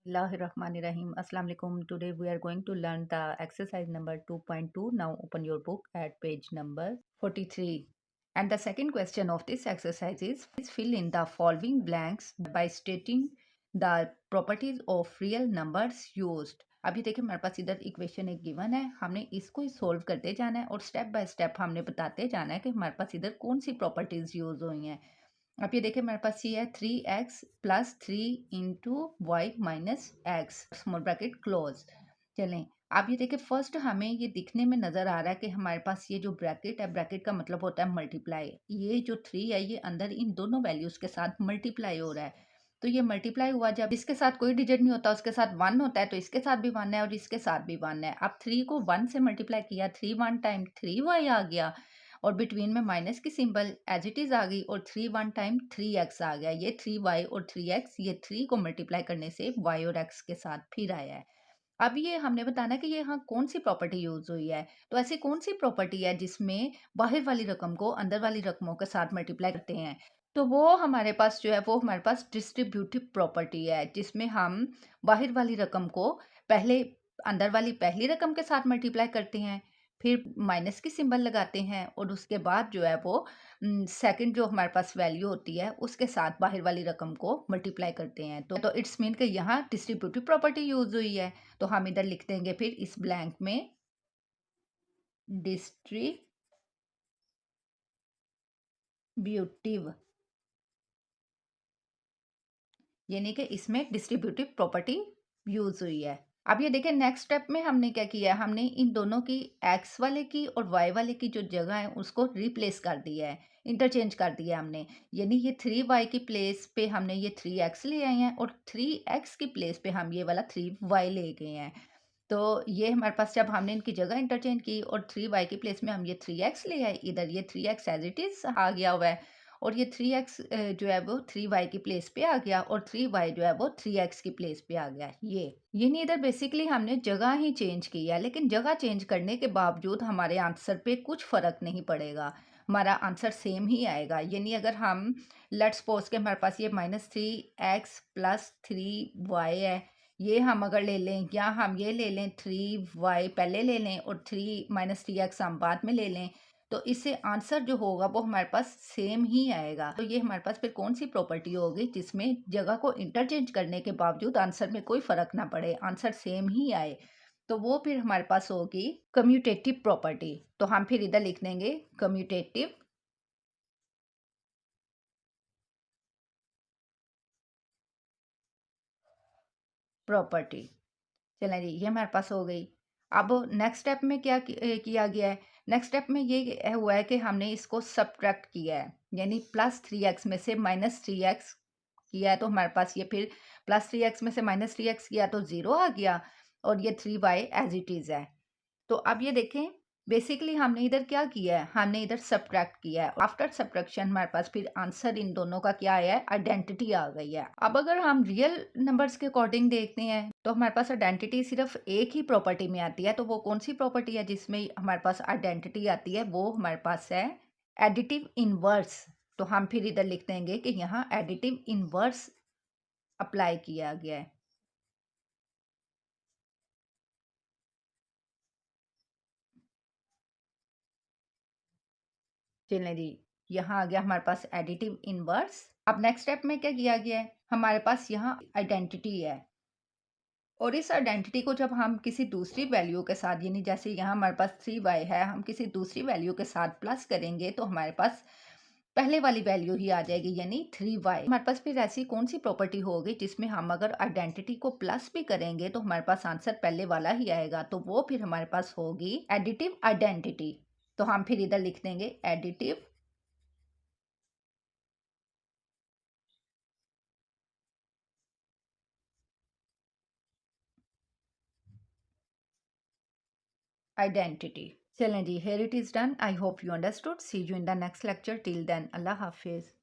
Bismillahirrahmanirrahim. Assalamu alaikum. Today we are going to learn the exercise number 2.2. Now open your book at page number 43. And the second question of this exercise is fill in the following blanks by stating the properties of real numbers used. अभी देखिए हमारे पास इधर equation एक given है, हमने इसको ही solve करते जाना है और स्टेप बाय स्टेप हमने बताते जाना है कि हमारे पास इधर कौन सी प्रॉपर्टीज यूज हुई हैं। अब ये देखिए हमारे पास ये है 3x plus 3 into Y minus X small bracket close. चलें अब ये देखिए फर्स्ट हमें ये दिखने में नज़र आ रहा है कि हमारे पास ये जो ब्रैकेट है, ब्रैकेट का मतलब होता है मल्टीप्लाई। ये जो 3 है ये अंदर इन दोनों वैल्यूज़ के साथ मल्टीप्लाई हो रहा है। तो ये मल्टीप्लाई हुआ, जब इसके साथ कोई डिजिट नहीं होता उसके साथ 1 होता है, तो इसके साथ भी 1 है और इसके साथ भी 1 है। अब 3 को 1 से मल्टीप्लाई किया, 3 1 टाइम 3y आ गया और बिटवीन में माइनस की सिंबल एज इट इज़ आ गई और 3 1 टाइम 3x आ गया। ये 3y और 3x, ये 3 को मल्टीप्लाई करने से y और x के साथ फिर आया है। अब ये हमने बताना कि ये यहाँ कौन सी प्रॉपर्टी यूज हुई है। तो ऐसी कौन सी प्रॉपर्टी है जिसमें बाहर वाली रकम को अंदर वाली रकमों के साथ मल्टीप्लाई करते हैं। तो वो हमारे पास जो है वो हमारे पास डिस्ट्रीब्यूटिव प्रॉपर्टी है, जिसमें हम बाहर वाली रकम को पहले अंदर वाली पहली रकम के साथ मल्टीप्लाई करते हैं, फिर माइनस की सिंबल लगाते हैं और उसके बाद जो है वो सेकंड जो हमारे पास वैल्यू होती है उसके साथ बाहर वाली रकम को मल्टीप्लाई करते हैं। तो इट्स मीन कि यहाँ डिस्ट्रीब्यूटिव प्रॉपर्टी यूज हुई है। तो हम इधर लिख देंगे फिर इस ब्लैंक में डिस्ट्रीब्यूटिव, यानी कि इसमें डिस्ट्रीब्यूटिव प्रॉपर्टी यूज हुई है। अब ये देखिए नेक्स्ट स्टेप में हमने क्या किया है, हमने इन दोनों की एक्स वाले की और वाई वाले की जो जगह है उसको रिप्लेस कर दिया है, इंटरचेंज कर दिया हमने। यानी ये 3y की प्लेस पे हमने ये 3x ले आए हैं और 3x की प्लेस पे हम ये वाला 3y ले गए हैं। तो ये हमारे पास जब हमने इनकी जगह इंटरचेंज की और 3y की प्लेस में हम ये 3x ले आए, इधर ये 3x एज इट इज़ आ गया हुआ है और ये 3x जो है वो 3y की प्लेस पे आ गया और 3y जो है वो 3x की प्लेस पे आ गया। ये नहीं, इधर बेसिकली हमने जगह ही चेंज की है, लेकिन जगह चेंज करने के बावजूद हमारे आंसर पे कुछ फ़र्क नहीं पड़ेगा, हमारा आंसर सेम ही आएगा। यानी अगर हम लेट्स सपोज के हमारे पास ये -3x प्लस 3y है, ये हम अगर ले लें या हम ये ले लें 3y पहले ले लें और 3 - 3x हम बाद में ले लें, तो इससे आंसर जो होगा वो हमारे पास सेम ही आएगा। तो ये हमारे पास फिर कौन सी प्रॉपर्टी होगी जिसमें जगह को इंटरचेंज करने के बावजूद आंसर में कोई फर्क ना पड़े, आंसर सेम ही आए। तो वो फिर हमारे पास होगी कम्यूटेटिव प्रॉपर्टी। तो हम फिर इधर लिख देंगे कम्यूटेटिव प्रॉपर्टी। चलें जी, ये हमारे पास हो गई। अब नेक्स्ट स्टेप में क्या किया गया है, नेक्स्ट स्टेप में ये हुआ है कि हमने इसको सब्ट्रैक्ट किया है, यानी +3x में से -3x किया है। तो हमारे पास ये फिर +3x में से -3x किया तो 0 आ गया और ये 3y एज इट इज़ है। तो अब ये देखें बेसिकली हमने इधर क्या किया है, हमने इधर सब्ट्रैक्ट किया है। आफ्टर सब्ट्रैक्शन हमारे पास फिर आंसर इन दोनों का क्या आया है, आइडेंटिटी आ गई है। अब अगर हम रियल नंबर्स के अकॉर्डिंग देखते हैं तो हमारे पास आइडेंटिटी सिर्फ एक ही प्रॉपर्टी में आती है। तो वो कौन सी प्रॉपर्टी है जिसमें हमारे पास आइडेंटिटी आती है, वो हमारे पास है एडिटिव इनवर्स। तो हम फिर इधर लिख देंगे कि यहाँ एडिटिव इनवर्स अप्लाई किया गया है। चलें जी, यहाँ आ गया हमारे पास एडिटिव इनवर्स। अब नेक्स्ट स्टेप में क्या किया गया है, हमारे पास यहाँ आइडेंटिटी है और इस आइडेंटिटी को जब हम किसी दूसरी वैल्यू के साथ, यानी जैसे यहाँ हमारे पास 3y है, हम किसी दूसरी वैल्यू के साथ प्लस करेंगे तो हमारे पास पहले वाली वैल्यू ही आ जाएगी, यानी 3y। हमारे पास फिर ऐसी कौन सी प्रॉपर्टी होगी जिसमें हम अगर आइडेंटिटी को प्लस भी करेंगे तो हमारे पास आंसर पहले वाला ही आएगा। तो वो फिर हमारे पास होगी एडिटिव आइडेंटिटी। तो हम फिर इधर लिख देंगे एडिटिव identity. चलें जी, here it is done. I hope you understood. See you in the next lecture. Till then, Allah Hafiz.